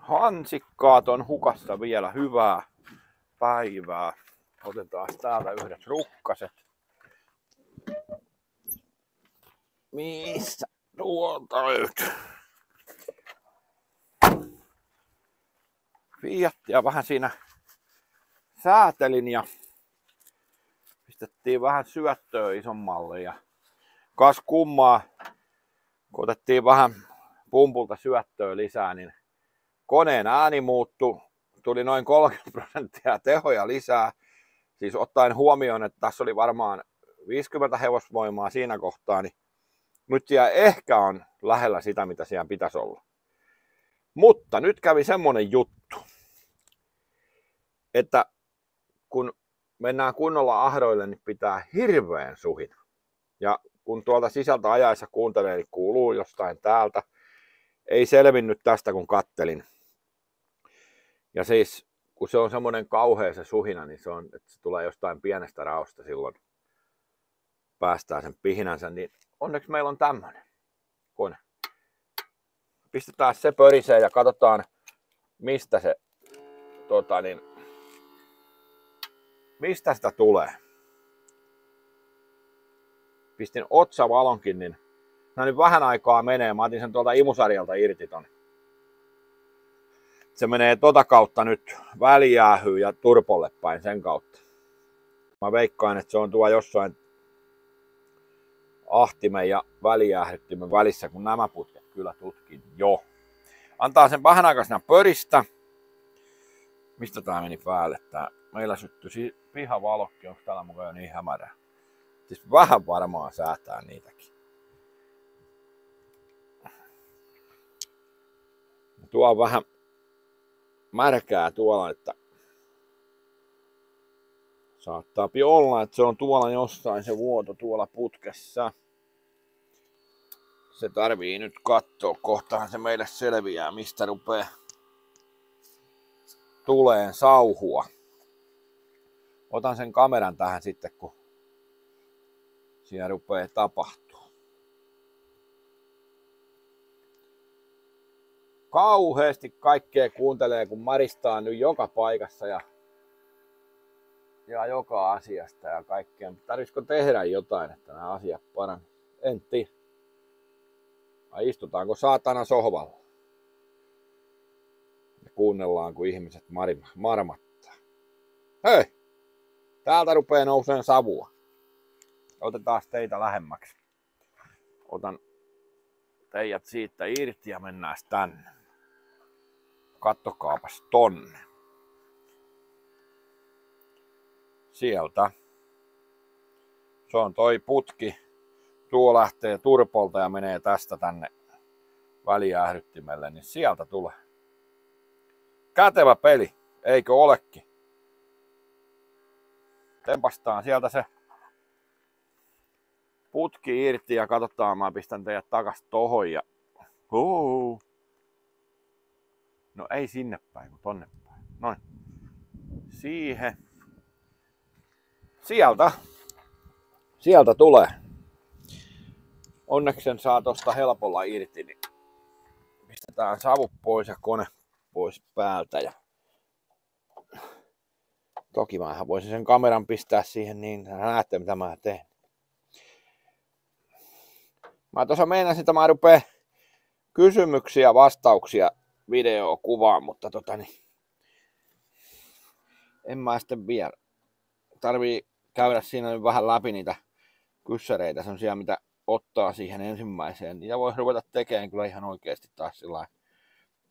Hansikkaat on hukassa vielä, hyvää päivää. Otetaan täältä yhdet rukkaset. Missä tuolta löytyy? Fiatia vähän siinä säätelin ja pistettiin vähän syöttöä isommalle ja kas kummaa, kun otettiin vähän pumpulta syöttöä lisää, niin koneen ääni muuttui, tuli noin 30% tehoja lisää. Siis ottaen huomioon, että tässä oli varmaan 50 hevosvoimaa siinä kohtaa, niin nyt siellä ehkä on lähellä sitä, mitä siellä pitäisi olla. Mutta nyt kävi semmonen juttu, että kun mennään kunnolla ahdoille, niin pitää hirveän suhina. Ja kun tuolta sisältä ajaessa kuuntelee, niin kuuluu jostain täältä. Ei selvinnyt tästä, kun kattelin. Ja siis, kun se on semmoinen kauhea se suhina, niin se on, että se tulee jostain pienestä raosta silloin. Päästään sen pihinänsä, niin onneksi meillä on tämmönen kone. Pistetään se pöriseen ja katsotaan, mistä se, mistä sitä tulee. Pistin otsavalonkin, niin nyt vähän aikaa menee. Mä otin sen tuolta imusarjalta irti ton. Se menee tota kautta nyt välijäähyyn ja turpolle päin sen kautta. Mä veikkaan, että se on tuo jossain ahtimen ja välijäähdyttimen välissä, kun nämä putket kyllä tutkin jo. Antaa sen vähän aikaa siinä pöristä. Mistä tää meni päälle? Tää meillä syttyi pihavalokki, onko täällä mukaan jo niin hämärää? Siis vähän varmaan säätää niitäkin. Tuo on vähän märkää tuolla, että saattaapi olla, että se on tuolla jossain se vuoto tuolla putkessa. Se tarvii nyt katsoa, kohtahan se meille selviää, mistä rupeaa tuleen sauhua. Otan sen kameran tähän sitten, kun siinä rupeaa tapahtua. Kauheasti kaikkea kuuntelee, kun maristaa nyt joka paikassa ja joka asiasta ja kaikkea. Tarvitsisiko tehdä jotain, että nämä asiat paranee? En tiedä. Vai istutaanko saatana sohvalla? Ja kuunnellaan, kun ihmiset marmattaa. Hei! Täältä rupeaa nouseen savua. Otetaan teitä lähemmäksi. Otan teidät siitä irti ja mennään tänne. Kattokaapas tonne. Sieltä. Se on toi putki. Tuo lähtee turpolta ja menee tästä tänne välijäähdyttimelle, niin sieltä tulee. Kätevä peli, eikö olekin? Tempastaan sieltä se putki irti ja katsotaan, mä pistän teidät takas tohon ja... No ei sinne päin, kun tonne päin. Noin. Siihen. Sieltä tulee. Onneksi sen saa tosta helpolla irti, niin pistetään savu pois ja kone pois päältä. Ja toki mä voisin sen kameran pistää siihen, niin näette mitä mä teen. Mä tuossa meinasin, että mä rupeen kysymyksiä ja vastauksia videoa kuvaan, mutta en mä sitten vielä. Tarvii käydä siinä nyt vähän läpi niitä kyssäreitä, semmosia mitä ottaa siihen ensimmäiseen. Niitä voi ruveta tekemään kyllä ihan oikeesti taas sillä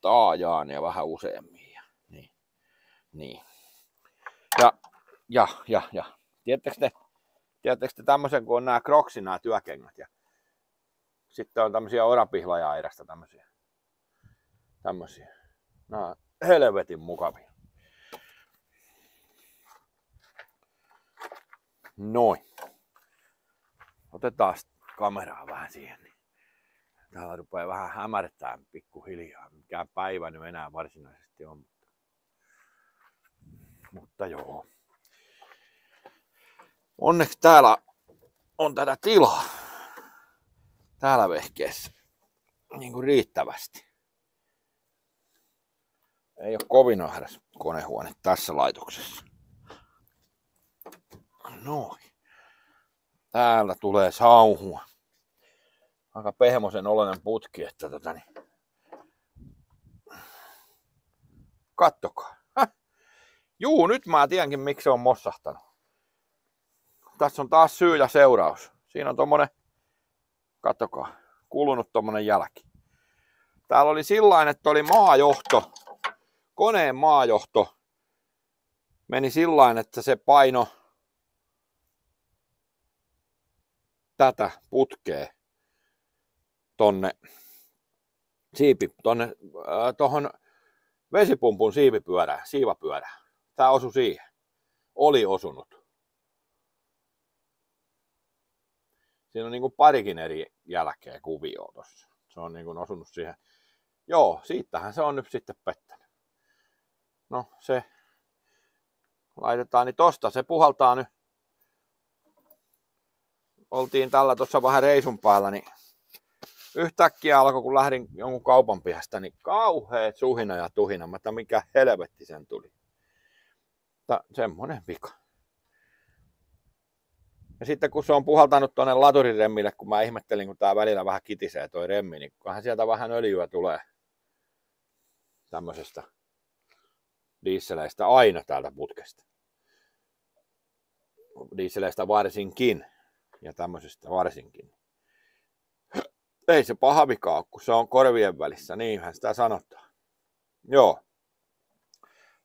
taajaan ja vähän useammin. Niin. Ja. Tiedättekö te tämmösen, kun on nää Crocsin nää työkengät ja sitten on tämmösiä orapihlaja-airasta tämmösiä. Nää on helvetin mukavia. Noin. Otetaan kameraa vähän siihen. Täällä rupeaa vähän hämärtää pikkuhiljaa. Mikään päivä nyt enää varsinaisesti on. Mutta joo. Onneksi täällä on tätä tilaa. Täällä vehkeessä. Niin kuin riittävästi. Ei ole kovin ahdas konehuone tässä laitoksessa. Noin. Täällä tulee sauhua. Aika pehmosen oloinen putki, että kattokaa. Juu, nyt mä tiedänkin miksi se on mossahtanut. Tässä on taas syy ja seuraus. Siinä on tommonen, kattokaa, kulunut tommonen jälki. Täällä oli sillain, että oli maajohto, koneen maajohto meni sillain, että se paino tätä putkea tonne tohon vesipumpun siivapyörään. Tää osui siihen. Oli osunut. Siinä on niinku parikin eri jälkeä kuvioa tossa. Se on niinku osunut siihen. Joo, siitähän se on nyt sitten pettänyt. No se laitetaan, niin tosta se puhaltaa nyt. Oltiin tällä tuossa vähän reisun päällä, niin yhtäkkiä alkoi, kun lähdin jonkun kaupan pihasta, niin kauheet suhina ja tuhina. Mä että mikä helvetti sen tuli. Semmonen vika. Ja sitten kun se on puhaltanut tuonne laturiremmille, kun mä ihmettelin, kun tää välillä vähän kitisee toi remmi, niin kunhan sieltä vähän öljyä tulee tämmöisestä dieseleistä aina täältä putkesta. Dieseleistä varsinkin ja tämmöisestä varsinkin. Ei se paha vika ole, kun se on korvien välissä, niinhän sitä sanotaan. Joo,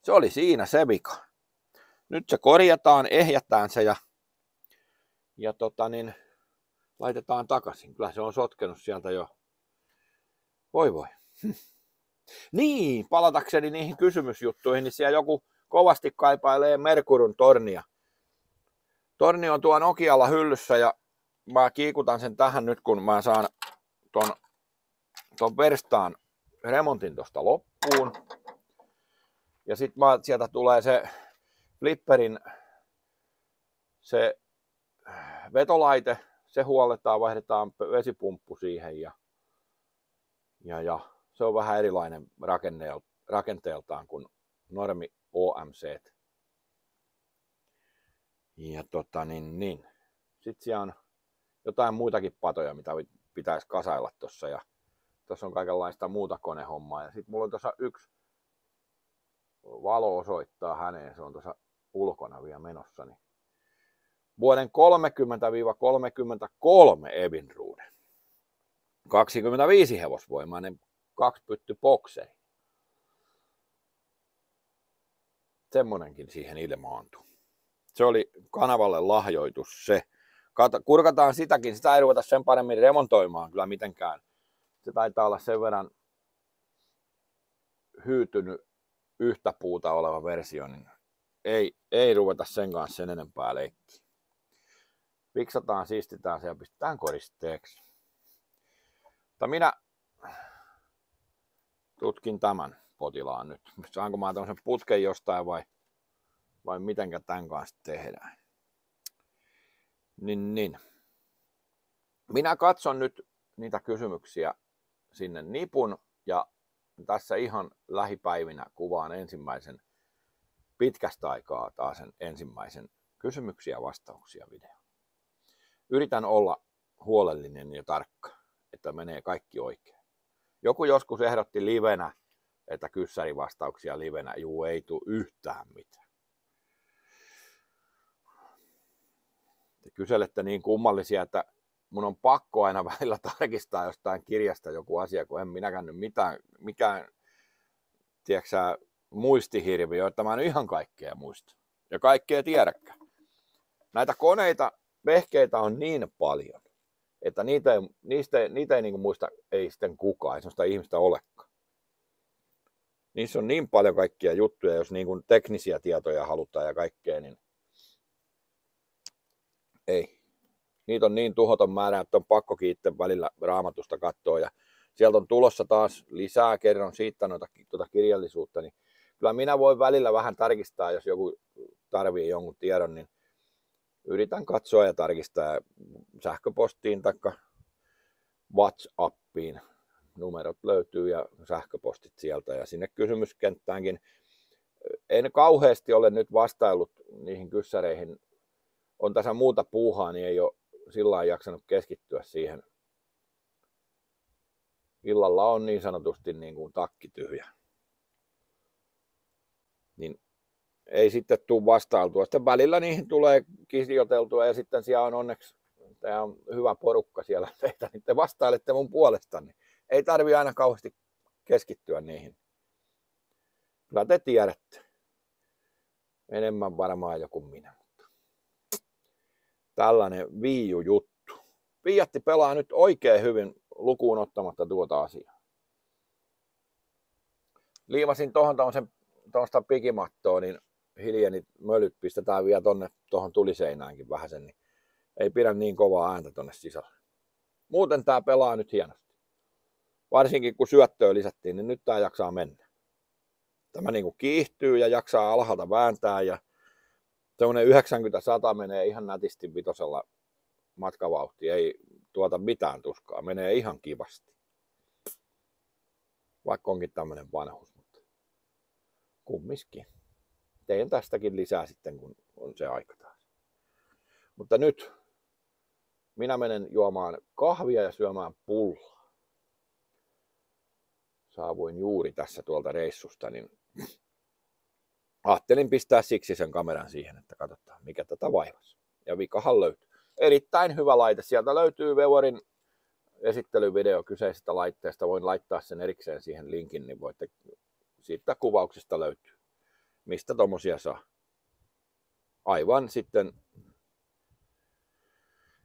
se oli siinä se vika. Nyt se korjataan, ehjätään se ja laitetaan takaisin. Kyllä se on sotkenut sieltä jo. Voi. Niin, palatakseni niihin kysymysjuttuihin, niin siellä joku kovasti kaipailee Merkurun tornia. Torni on tuo Nokialla hyllyssä ja mä kiikutan sen tähän nyt, kun mä saan ton verstaan remontin tosta loppuun. Ja sit sieltä tulee se flipperin se vetolaite, se huolletaan, vaihdetaan vesipumppu siihen ja se on vähän erilainen rakenteeltaan kuin normi OMC. Ja sitten siellä on jotain muitakin patoja, mitä pitäisi kasailla tossa ja tuossa on kaikenlaista muuta konehommaa ja sitten mulla on tuossa yksi valo osoittaa häneen, se on tuossa ulkona vielä menossa, niin vuoden 30-33 Evinrude. 25 hevosvoimainen 2 pytty bokseri. Semmonenkin siihen ilmaantui. Se oli kanavalle lahjoitus se. Kurkataan sitäkin, sitä ei ruveta sen paremmin remontoimaan kyllä mitenkään. Se taitaa olla sen verran hyytynyt yhtä puuta oleva versio, niin ei ruveta sen kanssa sen enempää leikkiä. Fiksataan, siistitään se ja pistetään koristeeksi. Mutta minä tutkin tämän potilaan nyt. Saanko mä tämmöisen putken jostain vai mitenkä tämän kanssa tehdään. Niin. Minä katson nyt niitä kysymyksiä sinne nipun ja tässä ihan lähipäivinä kuvaan ensimmäisen pitkästä aikaa taas sen ensimmäisen kysymyksiä ja vastauksia video. Yritän olla huolellinen ja tarkka, että menee kaikki oikein. Joku joskus ehdotti livenä, että kyssärivastauksia livenä, juu ei tule yhtään mitään. Te kyselette niin kummallisia, että mun on pakko aina välillä tarkistaa jostain kirjasta joku asia, kun en minäkään nyt mikään tiedätkö, muistihirvi, joita mä en ihan kaikkea muista. Ja kaikkea tiedäkään. Näitä koneita, vehkeitä on niin paljon, että niitä ei niin muista ei sitten kukaan, ei sellaista ihmistä olekaan. Niissä on niin paljon kaikkia juttuja, jos niin kuin teknisiä tietoja halutaan ja kaikkea, niin ei. Niitä on niin tuhoton määrä, että on pakko kiittää välillä Raamatusta katsoa. Ja sieltä on tulossa taas lisää kerran siitä tuota kirjallisuutta. Niin kyllä minä voin välillä vähän tarkistaa, jos joku tarvii jonkun tiedon, niin yritän katsoa ja tarkistaa sähköpostiin tai WhatsAppiin. numerot löytyy ja sähköpostit sieltä ja sinne kysymyskenttäänkin. En kauheasti ole nyt vastaillut niihin kyssäreihin. On tässä muuta puuhaa, niin ei ole sillä lailla jaksanut keskittyä siihen. Illalla on niin sanotusti niin kuin takki tyhjä. Niin ei sitten tule vastailtua. Sitten välillä niihin tulee kirjoiteltua ja sitten siellä on onneksi tämä on hyvä porukka siellä teitä, niin te vastailette mun puolestani. Ei tarvi aina kauheasti keskittyä niihin. Kyllä te tiedätte. Enemmän varmaan joku minä. Tällainen viiju-juttu. Fiat pelaa nyt oikein hyvin lukuun ottamatta tuota asiaa. Liivasin tuosta pikimattoon, niin hiljeni mölyt pistetään vielä tuohon tuliseinäänkin vähäsen, niin ei pidä niin kovaa ääntä tonne sisälle. Muuten tää pelaa nyt hienosti. Varsinkin kun syöttöä lisättiin, niin nyt tää jaksaa mennä. Tämä niinku kiihtyy ja jaksaa alhaalta vääntää ja semmonen 90-100 menee ihan nätisti vitosella matkavauhti. Ei tuota mitään tuskaa, menee ihan kivasti. Vaikka onkin tämmönen vanhus, mutta kumminkin. Teen tästäkin lisää sitten, kun on se aika taas. Mutta nyt minä menen juomaan kahvia ja syömään pullaa. Saavuin juuri tässä tuolta reissusta, niin ajattelin pistää siksi sen kameran siihen, että katsotaan mikä tätä vaivasi. Ja vikahan löytyy. Erittäin hyvä laite. Sieltä löytyy Vevorin esittelyvideo kyseisestä laitteesta. Voin laittaa sen erikseen siihen linkin, niin voitte siitä kuvauksesta löytyy. Mistä tommosia saa. Aivan sitten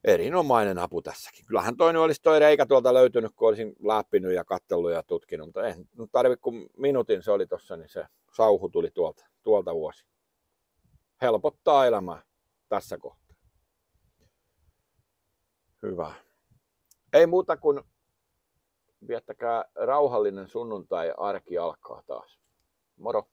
erinomainen apu tässäkin. Kyllähän olisi toi reikä tuolta löytynyt, kun olisin läppinyt ja katsellut ja tutkinut, mutta ei tarvitse kuin minuutin se oli tossa, niin se sauhu tuli tuolta vuosi. Helpottaa elämää tässä kohtaa. Hyvä. Ei muuta kuin viettäkää rauhallinen sunnuntai, arki alkaa taas. Moro!